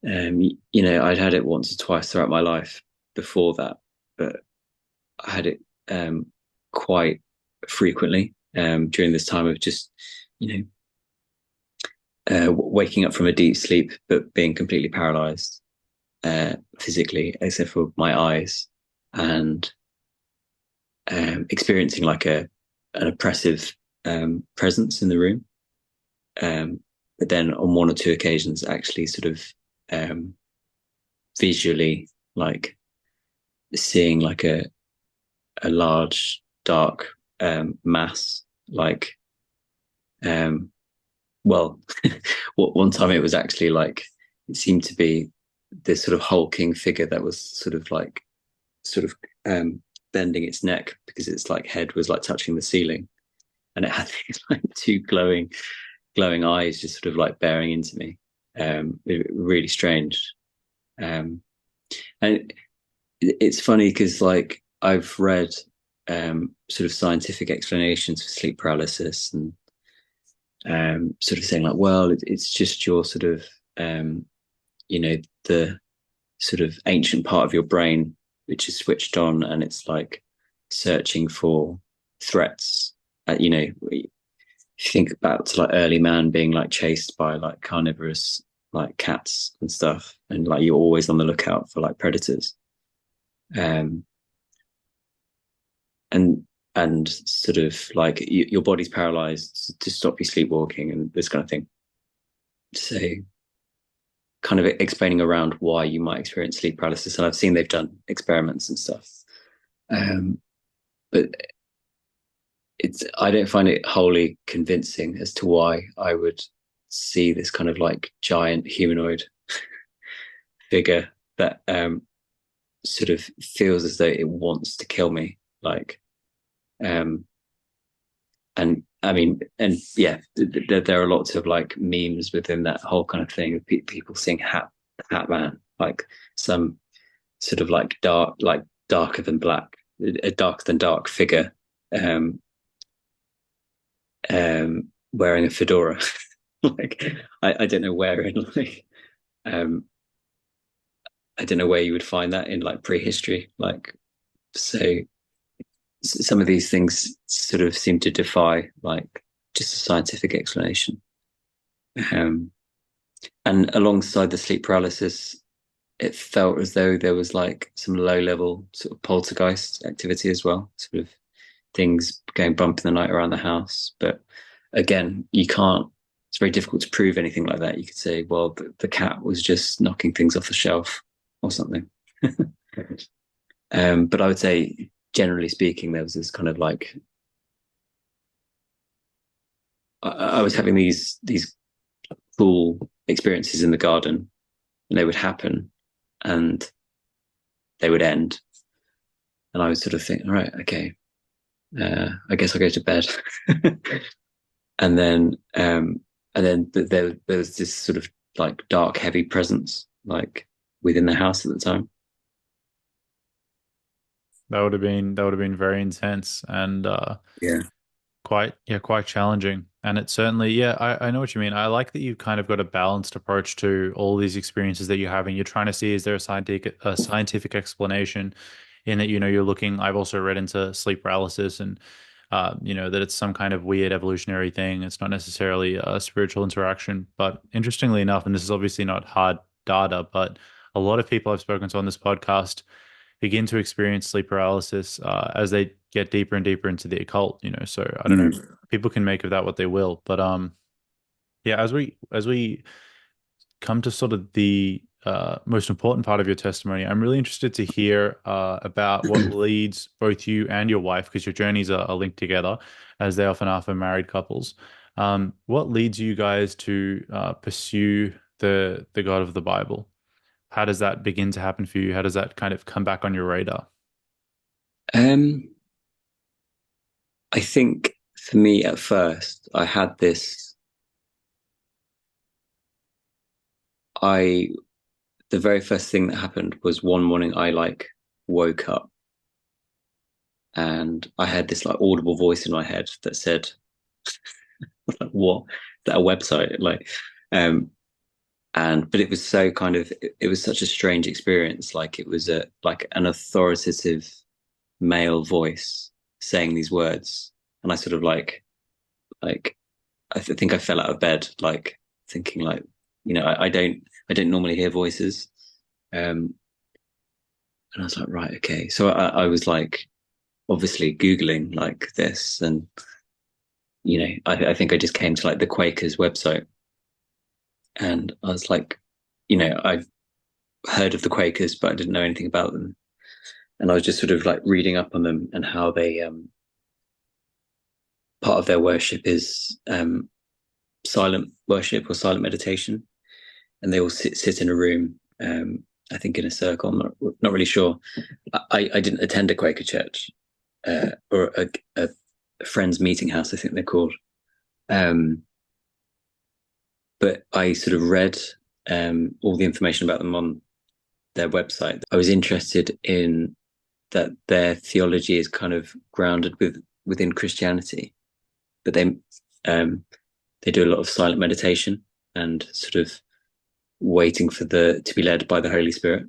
I'd had it once or twice throughout my life before that, but I had it quite frequently during this time of just, waking up from a deep sleep, but being completely paralyzed physically, except for my eyes, and experiencing like an oppressive presence in the room. But then on one or two occasions, actually sort of visually, like seeing like a large dark mass, like well, one time it was actually like it seemed to be this sort of hulking figure that was sort of bending its neck because its like head was like touching the ceiling, and it had these like two glowing eyes just sort of like bearing into me. Really strange. And it's funny because like I've read sort of scientific explanations for sleep paralysis, and sort of saying like, well, it's just your sort of the sort of ancient part of your brain which is switched on, and it's like searching for threats. If you think about like early man being like chased by like carnivorous like cats and stuff, and like you're always on the lookout for like predators. um and and sort of like your body's paralyzed to stop you sleepwalking and this kind of thing. So kind of explaining around why you might experience sleep paralysis, and I've seen they've done experiments and stuff. But I don't find it wholly convincing as to why I would see this kind of like giant humanoid figure that sort of feels as though it wants to kill me. Like, and I mean, and yeah, there are lots of like memes within that whole kind of thing of people seeing Hat Man, like some sort of like darker than black, a darker than dark figure, um, wearing a fedora. Like I don't know where in like um, I don't know where you would find that in like prehistory. Like so, some of these things sort of seem to defy like just a scientific explanation. Um, and alongside the sleep paralysis, it felt as though there was like some low level sort of poltergeist activity as well, sort of things going bump in the night around the house. But again, you can't, it's very difficult to prove anything like that. You could say, well, the cat was just knocking things off the shelf or something. But I would say, generally speaking, there was this kind of like, I was having these cool experiences in the garden, and they would happen and they would end. And I would sort of think, all right, okay, I guess I'll go to bed. and then there was this sort of like dark, heavy presence like within the house at the time. That would have been very intense and Yeah. quite challenging. And it's certainly, yeah, I know what you mean. I like that you've kind of got a balanced approach to all these experiences that you're having. You're trying to see, is there a scientific explanation in that, you're looking, I've also read into sleep paralysis and that it's some kind of weird evolutionary thing. It's not necessarily a spiritual interaction. But interestingly enough, and this is obviously not hard data, but a lot of people I've spoken to on this podcast begin to experience sleep paralysis as they get deeper and deeper into the occult. So I don't know. Mm. People can make of that what they will, but yeah. As we come to sort of the most important part of your testimony, I'm really interested to hear about what leads both you and your wife, because your journeys are linked together, as they often are for married couples. What leads you guys to pursue the God of the Bible? How does that begin to happen for you? How does that kind of come back on your radar? Um, I think for me at first, I had this. I The very first thing that happened was one morning I like woke up and I had this like audible voice in my head that said, "What? Is that a website?" Like, um, and but it was so kind of it was such a strange experience. Like it was a like an authoritative male voice saying these words, and I sort of like think I fell out of bed, like thinking like, I don't normally hear voices. Um, and I was like, right, okay. So I was like, obviously Googling like this, and I think I just came to like the Quakers website, and I was like, I've heard of the Quakers, but I didn't know anything about them, and I was just sort of like reading up on them and how they part of their worship is silent worship or silent meditation, and they all sit in a room. I think in a circle. I'm not really sure. I didn't attend a Quaker church or a friend's meeting house, I think they're called. Um, but I sort of read all the information about them on their website. I was interested in that their theology is kind of grounded within Christianity, but they do a lot of silent meditation and sort of waiting for to be led by the Holy Spirit.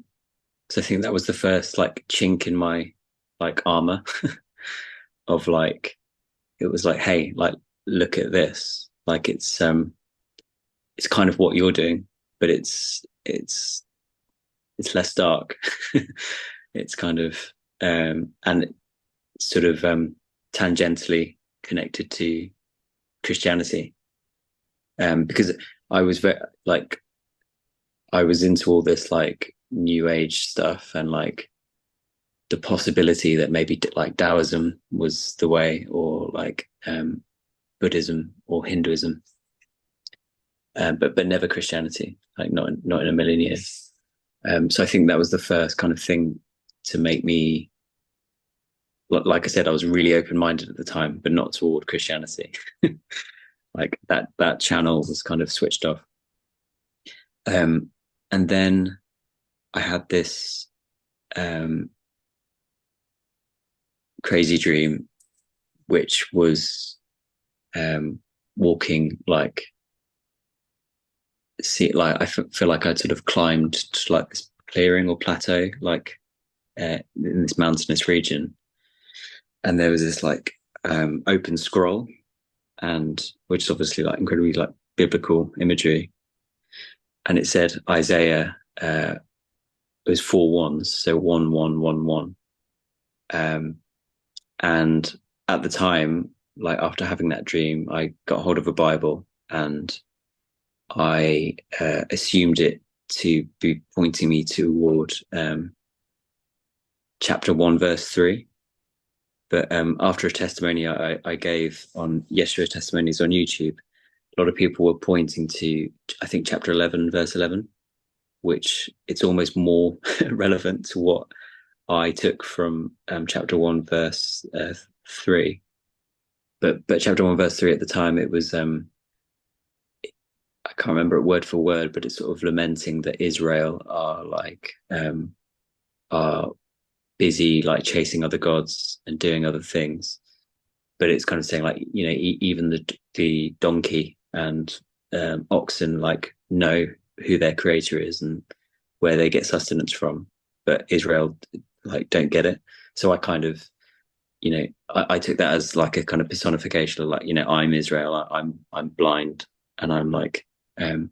So I think that was the first like chink in my like armor of like, it was like, hey, like look at this. Like it's kind of what you're doing, but it's less dark. It's kind of and sort of tangentially connected to Christianity. Because I was very like I was into all this like new age stuff and like the possibility that maybe like Taoism was the way, or like Buddhism or Hinduism, but never Christianity, like not in a million years. So I think that was the first kind of thing to make me like I said, I was really open-minded at the time, but not toward Christianity. Like that channel was kind of switched off. And then I had this crazy dream, which was walking like, feel like I'd sort of climbed to like this clearing or plateau, like in this mountainous region, and there was this like open scroll, and which is obviously like incredibly like biblical imagery, and it said Isaiah. It was 4 1s, so 1111. And at the time, like after having that dream, I got hold of a Bible and I assumed it to be pointing me toward chapter 1, verse 3. But after a testimony I gave on Yeshua Testimonies on YouTube, a lot of people were pointing to, I think, chapter 11, verse 11, which it's almost more relevant to what I took from chapter 1, verse 3. But chapter 1, verse 3 at the time, it was, I can't remember it word for word, but it's sort of lamenting that Israel are like, are busy like chasing other gods and doing other things. But it's kind of saying like, you know, even the donkey and oxen like know who their creator is and where they get sustenance from, but Israel like don't get it. So I kind of, you know, I took that as like a kind of personification of like, you know, I'm Israel, I'm blind, and I'm like, so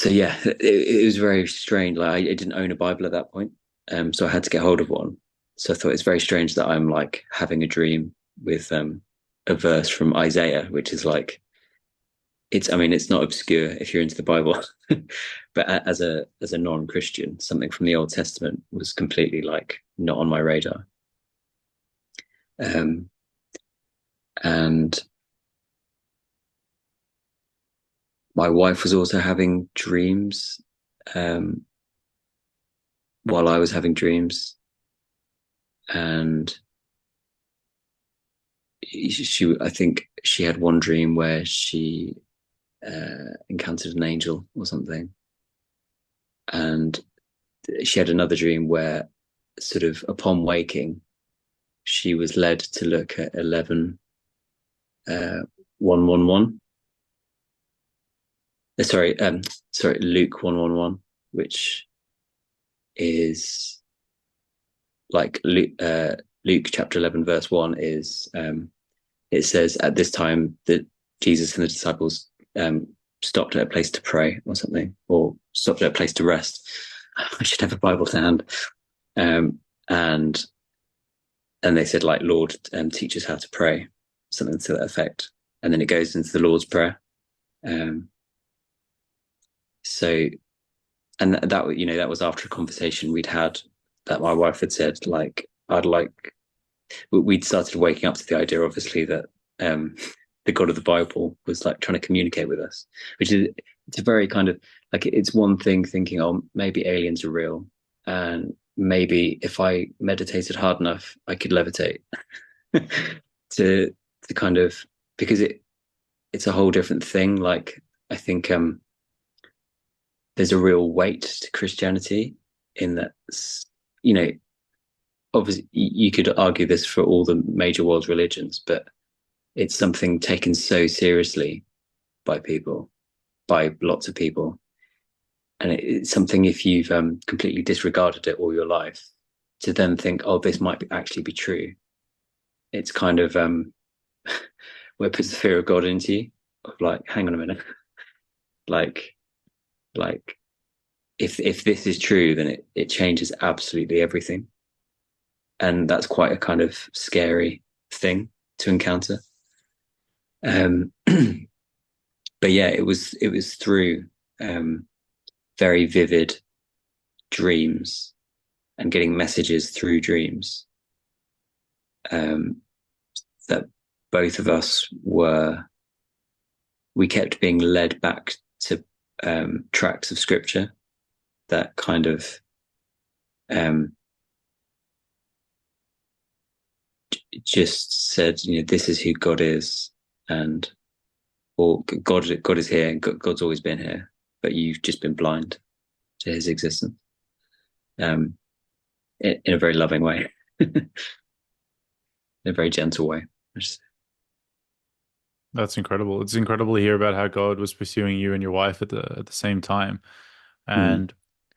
yeah, it was very strange. Like I didn't own a Bible at that point, so I had to get hold of one. So I thought it's very strange that I'm like having a dream with a verse from Isaiah, which is like, it's, I mean, it's not obscure if you're into the Bible, but as a non-Christian, something from the Old Testament was completely like not on my radar. And my wife was also having dreams while I was having dreams, and I think she had one dream where she encountered an angel or something, and she had another dream where, sort of upon waking, she was led to look at 11 111. Sorry, Luke 111, which is like Luke chapter 11 verse 1 is, it says at this time that Jesus and the disciples stopped at a place to pray or something, or stopped at a place to rest. I should have a Bible to hand. And they said like, Lord, teach us how to pray, something to that effect. And then it goes into the Lord's Prayer. So, and that, you know, that was after a conversation we'd had, that my wife had said like, we'd started waking up to the idea, obviously, that the God of the Bible was like trying to communicate with us, which is, it's a very kind of like, it's one thing thinking, oh, maybe aliens are real, and maybe if I meditated hard enough, I could levitate. to kind of, because it's a whole different thing. Like I think there's a real weight to Christianity in that, you know, obviously you could argue this for all the major world religions, but it's something taken so seriously by people, by lots of people. And it's something, if you've completely disregarded it all your life, to then think, oh, this might actually be true. It's kind of where it puts the fear of God into you, of like, hang on a minute, like if this is true, then it changes absolutely everything. And that's quite a kind of scary thing to encounter. But yeah, it was through very vivid dreams and getting messages through dreams that both of us we kept being led back to tracts of scripture that kind of just said, this is who God is, and or God is here, and God's always been here, but you've just been blind to his existence. In a very loving way, in a very gentle way. That's incredible. It's incredible to hear about how God was pursuing you and your wife at the same time. Mm. And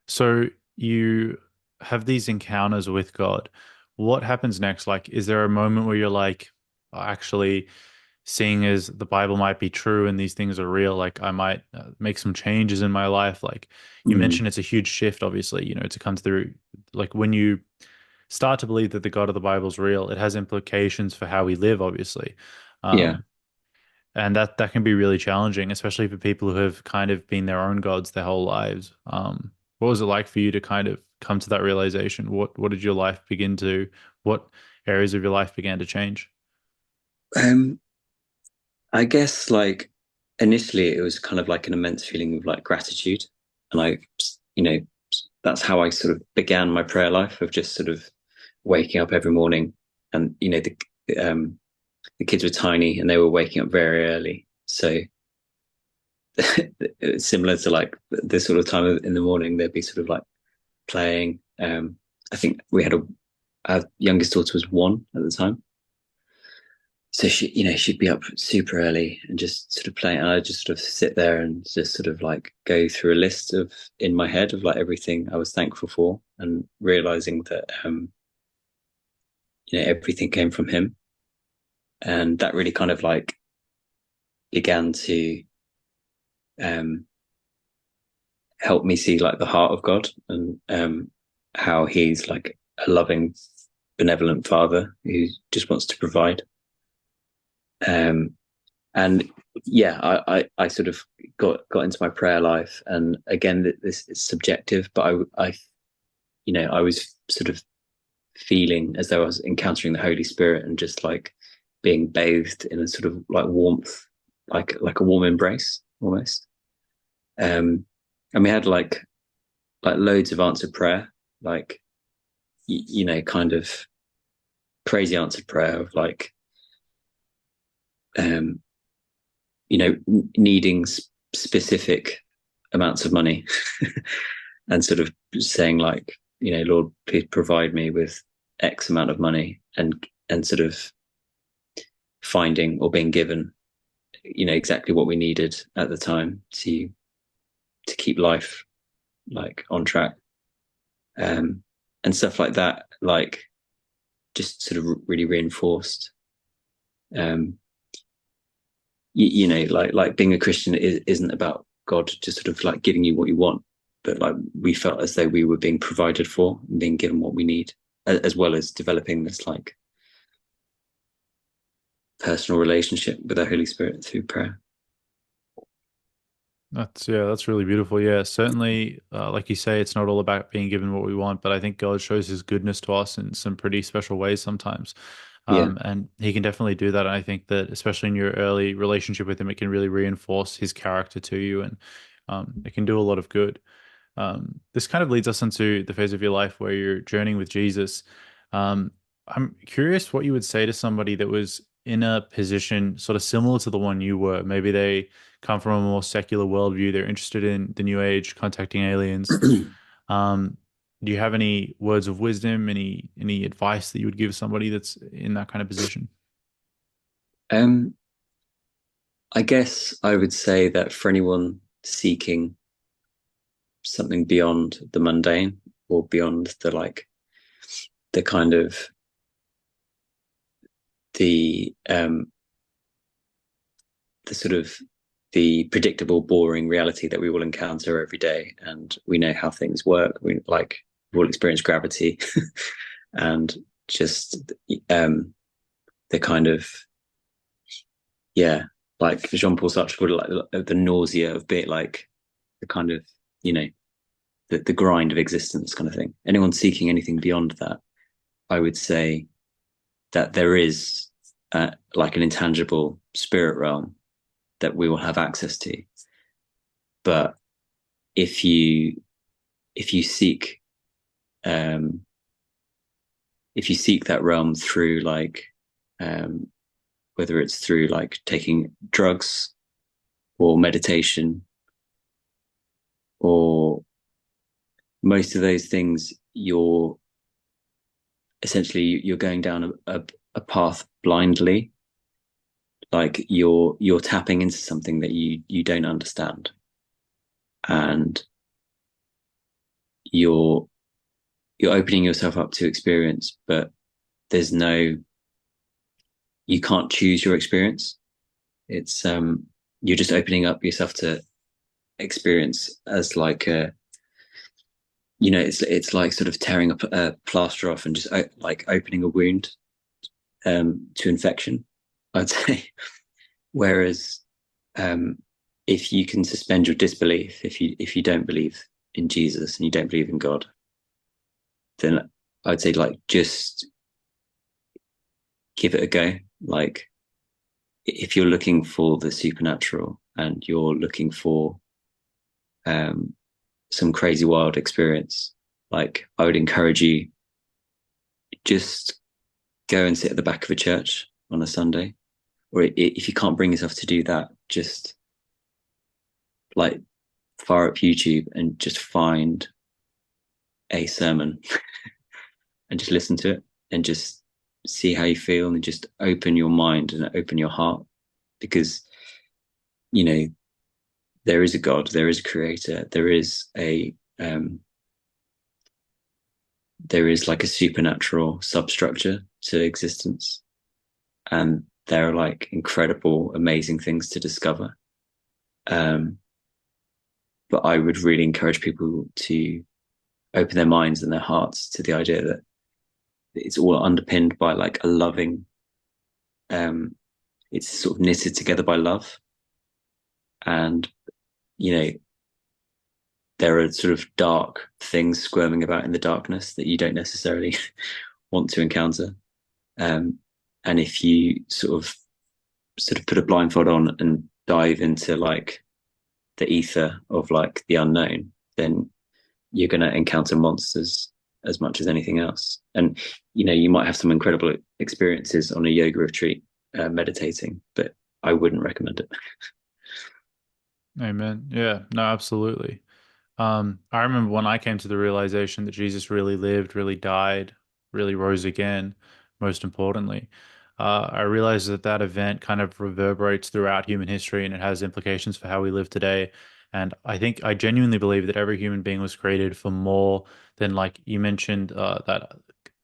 so you have these encounters with God. What happens next? Like, is there a moment where you're like, "Oh, actually, seeing as the Bible might be true and these things are real, like I might make some changes in my life." Like you Mm. mentioned, it's a huge shift, obviously, to come through. Like when you start to believe that the God of the Bible is real, it has implications for how we live, obviously. Yeah. Um, and that can be really challenging, especially for people who have kind of been their own gods their whole lives. What was it like for you to kind of come to that realization? What did your life begin to? What areas of your life began to change? Um, I guess like initially it was kind of like an immense feeling of like gratitude, and you know, that's how I sort of began my prayer life, of just sort of waking up every morning, and the kids were tiny and they were waking up very early, so it's similar to like this sort of time in the morning they'd be sort of like playing. I think we had our youngest daughter was 1 at the time, so she'd be up super early and just sort of playing, and I'd just sort of sit there and just sort of like go through a list of in my head of like everything I was thankful for, and realizing that everything came from him, and that really kind of like began to um help me see like the heart of God, and how he's like a loving, benevolent father who just wants to provide. Um, and yeah, I sort of got into my prayer life, and again, this is subjective, but I was sort of feeling as though I was encountering the Holy Spirit, and just like being bathed in a sort of like warmth, like a warm embrace almost. And we had like loads of answered prayer, like kind of crazy answered prayer of like um needing specific amounts of money, and sort of saying like, Lord, please provide me with X amount of money, and sort of finding or being given exactly what we needed at the time to keep life like on track, and stuff like that, like just sort of really reinforced um like being a Christian isn't about God just sort of like giving you what you want, but like we felt as though we were being provided for and being given what we need, as well as developing this like personal relationship with the Holy Spirit through prayer. That's really beautiful. Yeah, certainly, like you say, it's not all about being given what we want, but I think God shows His goodness to us in some pretty special ways sometimes, Yeah. and He can definitely do that. And I think that especially in your early relationship with Him, it can really reinforce His character to you, and it can do a lot of good. This kind of leads us into the phase of your life where you're journeying with Jesus. Um, I'm curious what you would say to somebody that was in a position sort of similar to the one you were. Maybe they come from a more secular worldview. They're interested in the new age, contacting aliens. Um, do you have any words of wisdom, any advice that you would give somebody that's in that kind of position? um I guess I would say that for anyone seeking something beyond the mundane, or beyond the kind of the the sort of the predictable, boring reality that we will encounter every day, and we know how things work. We'll experience gravity, and just the kind of, yeah, like Jean-Paul Sartre would like the nausea of being like the kind of, you know the grind of existence kind of thing. Anyone seeking anything beyond that, I would say that there is like an intangible spirit realm that we will have access to. But if you if you seek um if you seek that realm through like whether it's through like taking drugs or meditation, or most of those things, you're going down a path blindly, like you're tapping into something that you don't understand, and you're you're opening yourself up to experience, but there's no you can't choose your experience. It's you're just opening up yourself to experience as like a it's like sort of tearing a plaster off and just like opening a wound to infection, I'd say. Whereas um, if you can suspend your disbelief, if you don't believe in Jesus and you don't believe in God, then I'd say like just give it a go. Like if you're looking for the supernatural and you're looking for um, some crazy wild experience, like I would encourage you just go and sit at the back of a church on a Sunday, or if you can't bring yourself to do that, just like fire up YouTube and just find a sermon and just listen to it and just see how you feel and just open your mind and open your heart, because you know there is a God, there is a creator, there is like a supernatural substructure to existence, and there are like incredible, amazing things to discover. Um, but I would really encourage people to open their minds and their hearts to the idea that it's all underpinned by like a loving, it's sort of knitted together by love. And, you know, there are sort of dark things squirming about in the darkness that you don't necessarily want to encounter. And if you sort of put a blindfold on and dive into like the ether of like the unknown, then you're going to encounter monsters as much as anything else. And you might have some incredible experiences on a yoga retreat meditating, but I wouldn't recommend it. Amen. Yeah, no, absolutely. I remember when I came to the realization that Jesus really lived, really died, really rose again, most importantly. I realized that that event kind of reverberates throughout human history and it has implications for how we live today. And I genuinely believe that every human being was created for more than, like you mentioned, that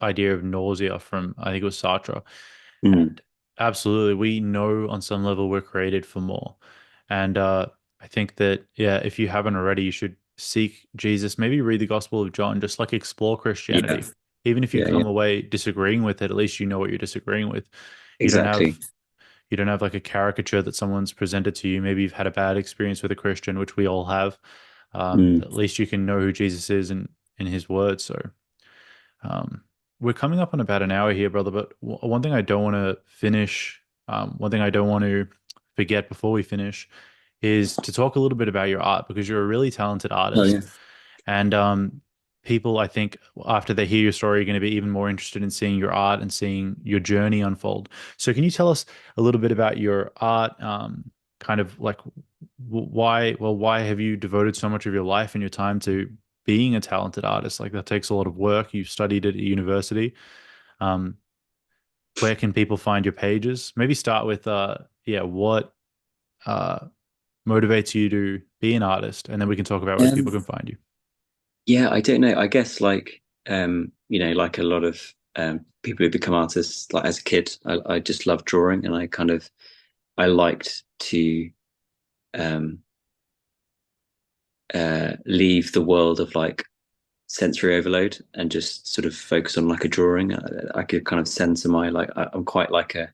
idea of nausea from, I think it was Sartre. Mm. And absolutely, we know on some level we're created for more. And I think that, yeah, if you haven't already, you should seek Jesus. Maybe read the Gospel of John, just like explore Yeah, Christianity. Even if you yeah, yeah, come away disagreeing with it, at least you know what you're disagreeing with. You don't exactly. have you don't have like a caricature that someone's presented to you. Maybe you've had a bad experience with a Christian, which we all have. Mm. At least you can know who Jesus is and in his words. So um, we're coming up on about an hour here, brother. But one thing I don't want to finish, one thing I don't want to forget before we finish, is to talk a little bit about your art because you're a really talented Oh artist, yeah. and people, I think, after they hear your story, are going to be even more interested in seeing your art and seeing your journey unfold. So, can you tell us a little bit about your art? Kind of like why have you devoted so much of your life and your time to being a talented artist? Like that takes a lot of work. You studied at a university. Um, where can people find your pages? Maybe start with yeah, what uh motivates you to be an artist, and then we can talk about where people Um, can find you. yeah, I don't know. I guess like like a lot of people who become artists, like as a kid, I just loved drawing, and I liked to um leave the world of like sensory overload and just sort of focus on like a drawing. I could kind of censor my like I'm quite like a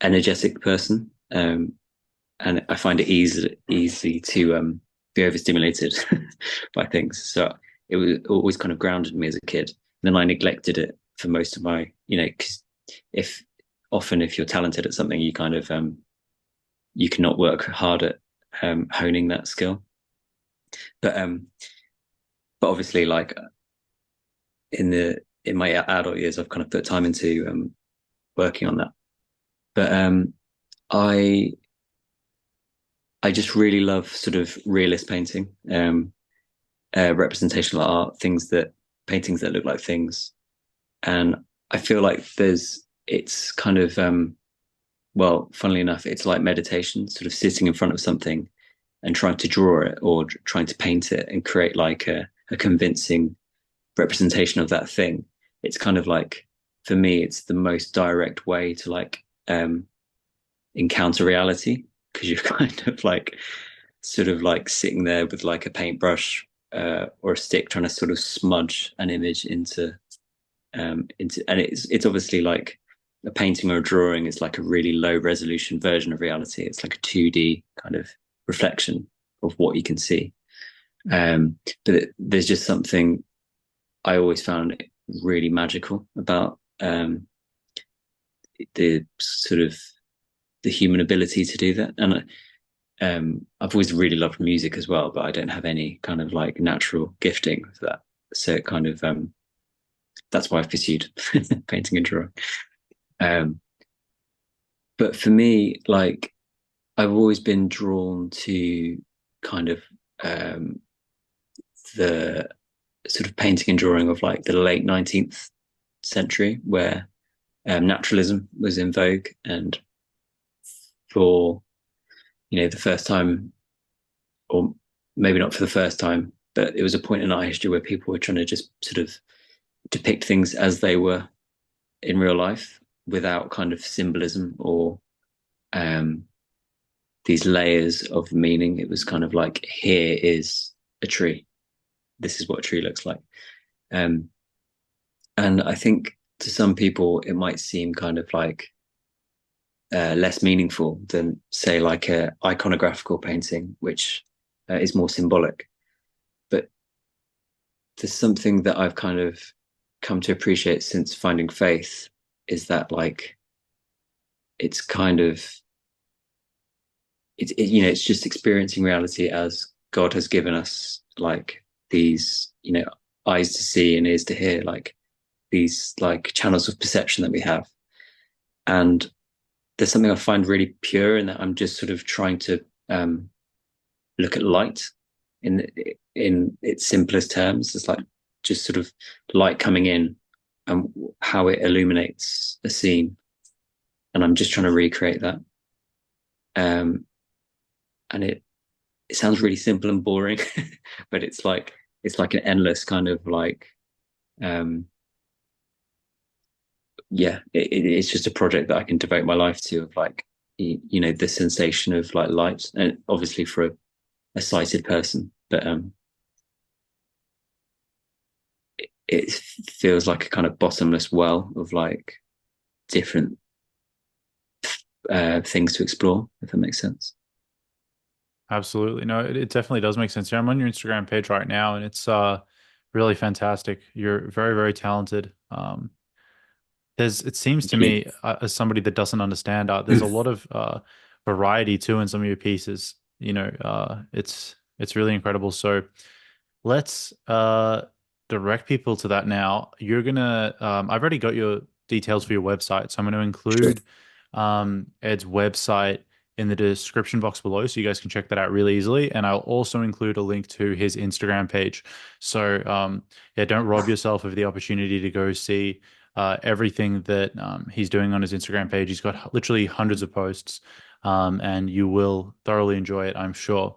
energetic person, and I find it easy to be overstimulated by things. So it was always kind of grounded me as a kid. And then I neglected it for most of my, because if if you're talented at something, you kind of you cannot work hard at honing that skill. But but obviously, like in my adult years, I've kind of put time into working on that. But I I just really love sort of realist painting, representational art, paintings that look like things. And I feel like it's kind of, well, funnily enough, it's like meditation, sort of sitting in front of something and trying to draw it or trying to paint it and create like a convincing representation of that thing. It's kind of like, for me, it's the most direct way to like encounter reality, because you're kind of like sort of like sitting there with like a paintbrush or a stick trying to sort of smudge an image into, and it's obviously like a painting or a drawing is like a really low resolution version of reality. It's like a 2D kind of reflection of what you can see. There's just something I always found really magical about the sort of the human ability to do that. And I've always really loved music as well, but I don't have any kind of like natural gifting for that. So it kind of that's why I've pursued painting and drawing. But for me, like I've always been drawn to kind of the sort of painting and drawing of like the late 19th century, where naturalism was in vogue, and for the first time, or maybe not for the first time, but it was a point in our history where people were trying to just sort of depict things as they were in real life without kind of symbolism or these layers of meaning. It was kind of like, here is a tree. This is what a tree looks like. And I think to some people, it might seem kind of like less meaningful than, say, like a iconographical painting, which is more symbolic. But there's something that I've kind of come to appreciate since finding faith, is that like it's kind of it's just experiencing reality as God has given us, like these eyes to see and ears to hear, like these like channels of perception that we have. And there's something I find really pure in that. I'm just sort of trying to look at light in its simplest terms. It's like just sort of light coming in and how it illuminates a scene. And I'm just trying to recreate that. And it sounds really simple and boring, but it's like an endless kind of like, it's just a project that I can devote my life to, of like, the sensation of like light, and obviously for a sighted person, but it feels like a kind of bottomless well of like different things to explore, if that makes sense. Absolutely. No, it definitely does make sense. Yeah, I'm on your Instagram page right now, and it's really fantastic. You're very, very talented. It seems to Thank you. me, as somebody that doesn't understand art, there's a lot of variety too in some of your pieces. It's really incredible. So let's direct people to that now. You're gonna I've already got your details for your website, so I'm going to Sure. include Ed's website in the description box below, so you guys can check that out really easily. And I'll also include a link to his Instagram page. So yeah, don't rob yourself of the opportunity to go see everything that he's doing on his Instagram page. He's got literally hundreds of posts, and you will thoroughly enjoy it, I'm sure.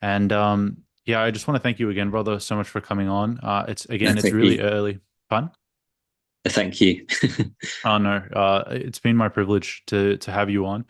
And yeah, I just want to thank you again, brother, so much for coming on. No, It's thank really you. early. Fun? Thank you. Oh no, it's been my privilege to have you on.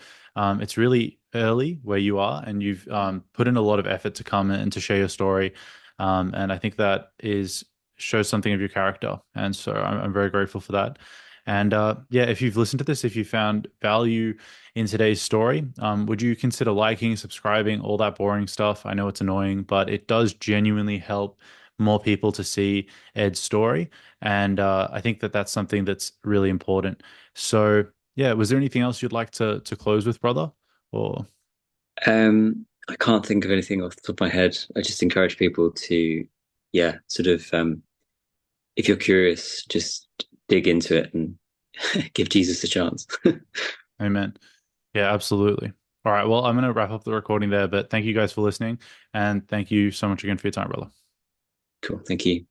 It's really early where you are, and you've put in a lot of effort to come and to share your story. And I think that is shows something of your character, and so I'm very grateful for that. And yeah, if you've listened to this, if you found value in today's story, would you consider liking, subscribing, all that boring stuff? I know it's annoying, but it does genuinely help more people to see Ed's story. And I think that that's something that's really important. So, yeah, was there anything else you'd like to close with, brother? Or I can't think of anything off the top of my head. I just encourage people to, yeah, sort of, if you're curious, just dig into it and give Jesus a chance. Amen. Yeah, absolutely. All right. Well, I'm going to wrap up the recording there, but thank you guys for listening. And thank you so much again for your time, brother. Cool. Thank you.